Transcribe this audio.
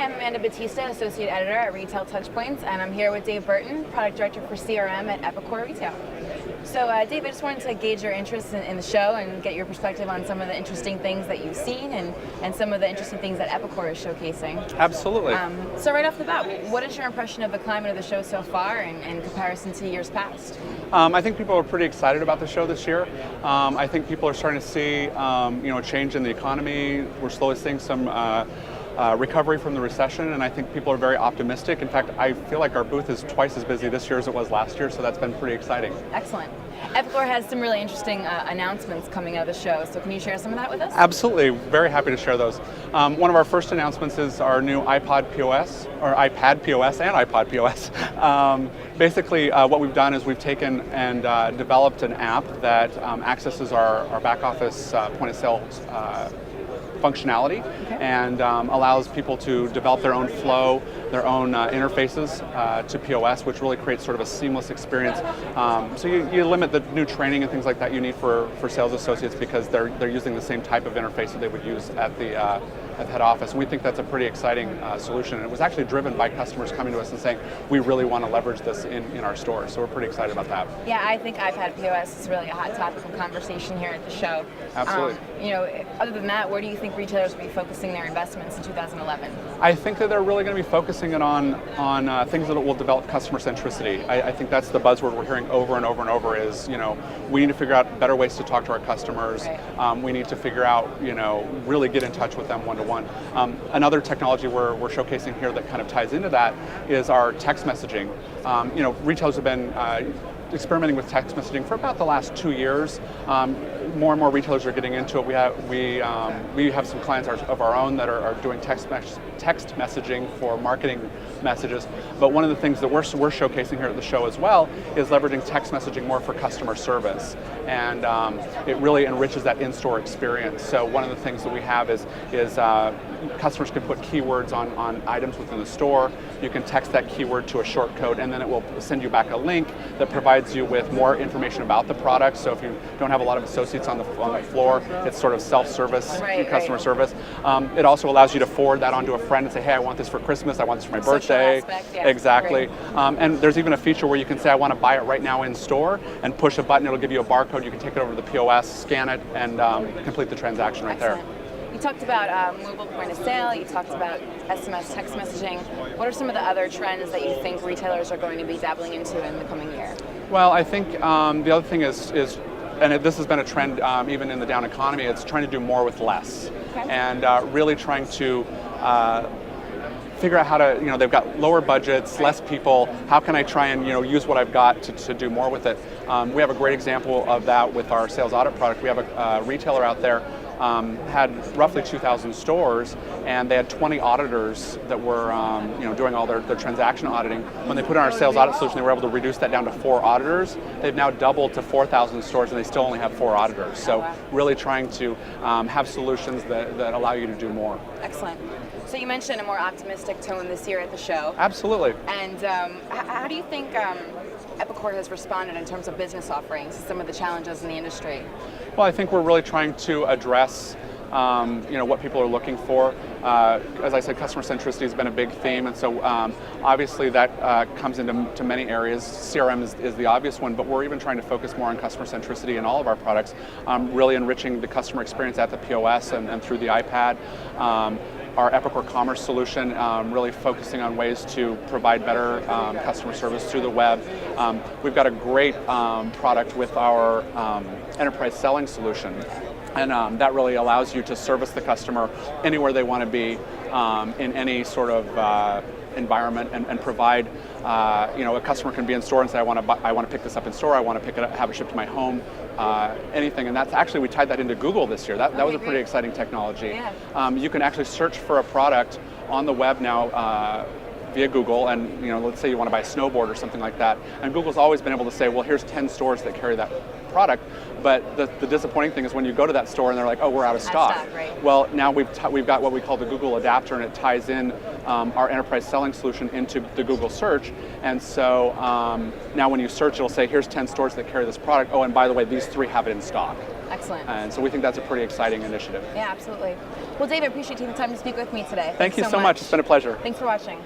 I'm Amanda Batista, Associate Editor at Retail TouchPoints, and I'm here with Dave Burton, Product Director for CRM at Epicor Retail. So Dave, I just wanted to gauge your interest in the show and get your perspective on some of the interesting things that you've seen and some of the interesting things that Epicor is showcasing. Absolutely. So right off the bat, what is your impression of the climate of the show so far in comparison to years past? I think people are pretty excited about the show this year. I think people are starting to see a change in the economy. We're slowly seeing some recovery from the recession, and I think people are very optimistic. In fact, I feel like our booth is twice as busy this year as it was last year, so that's been pretty exciting. Excellent. Epicor has some really interesting announcements coming out of the show, so can you share some of that with us? Absolutely, very happy to share those. One of our first announcements is our new iPad POS and iPod POS. Basically, what we've done is we've taken and developed an app that accesses our back office point of sale functionality, and allows people to develop their own flow, their own interfaces to POS, which really creates sort of a seamless experience. So you limit the new training and things like that you need for sales associates because they're using the same type of interface that they would use at the head office. And we think that's a pretty exciting solution. And it was actually driven by customers coming to us and saying, we really want to leverage this in our store. So we're pretty excited about that. Yeah, I think iPad POS is really a hot topic of conversation here at the show. Absolutely. Other than that, where do you think retailers will be focusing their investments in 2011? I think that they're really going to be focusing it on things that will develop customer centricity. I think that's the buzzword we're hearing over and over and over is, we need to figure out better ways to talk to our customers. Right. We need to figure out, really get in touch with them one-to-one. Another technology we're showcasing here that kind of ties into that is our text messaging. Retailers have been experimenting with text messaging for about the last 2 years. More and more retailers are getting into it. We have some clients of our own that are doing text messaging for marketing messages. But one of the things that we're showcasing here at the show as well is leveraging text messaging more for customer service, and it really enriches that in-store experience. So one of the things that we have is customers can put keywords on items within the store. You can text that keyword to a short code, and then it will send you back a link that provides you with more information about the product. So if you don't have a lot of associates on the floor, it's sort of self-service customer service. It also allows you to forward that onto a friend and say, hey, I want this for Christmas, I want this for my birthday. Aspect, yeah. Exactly. And there's even a feature where you can say, I want to buy it right now in store, and push a button, it'll give you a barcode, you can take it over to the POS, scan it, and complete the transaction right there. You talked about mobile point of sale, you talked about SMS text messaging. What are some of the other trends that you think retailers are going to be dabbling into in the coming year? Well, I think the other thing is this has been a trend even in the down economy, it's trying to do more with less. Okay. And really trying to figure out how to, they've got lower budgets, less people, how can I try and use what I've got to do more with it? We have a great example of that with our sales audit product. We have a retailer out there had roughly 2,000 stores, and they had 20 auditors that were doing all their transaction auditing. When they put in our sales audit solution, they were able to reduce that down to 4 auditors. They've now doubled to 4,000 stores, and they still only have 4 auditors. So really trying to have solutions that allow you to do more. Excellent. So you mentioned a more optimistic tone this year at the show. Absolutely. And how do you think Epicor has responded in terms of business offerings to some of the challenges in the industry? Well, I think we're really trying to address what people are looking for. As I said, customer centricity has been a big theme, and so obviously that comes into many areas. CRM is the obvious one, but we're even trying to focus more on customer centricity in all of our products, really enriching the customer experience at the POS and through the iPad. Our Epicor Commerce solution, really focusing on ways to provide better customer service through the web. We've got a great product with our enterprise selling solution, and that really allows you to service the customer anywhere they want to be in any sort of environment, and provide, a customer can be in store and say, I want to pick this up in store, I want to pick it up, have it shipped to my home, anything. And that's actually, we tied that into Google this year. That was a pretty exciting technology. Yeah. You can actually search for a product on the web now via Google, and let's say you want to buy a snowboard or something like that, and Google's always been able to say, well, here's 10 stores that carry that product, but the disappointing thing is when you go to that store and they're like, oh, we're out of stock. Right. Well, now we've got what we call the Google adapter, and it ties in our enterprise selling solution into the Google search, and so now when you search, it'll say, here's 10 stores that carry this product, oh, and by the way, these 3 have it in stock. Excellent. And so we think that's a pretty exciting initiative. Yeah, absolutely. Well, David, I appreciate you taking the time to speak with me today. Thank you so much. It's been a pleasure. Thanks for watching.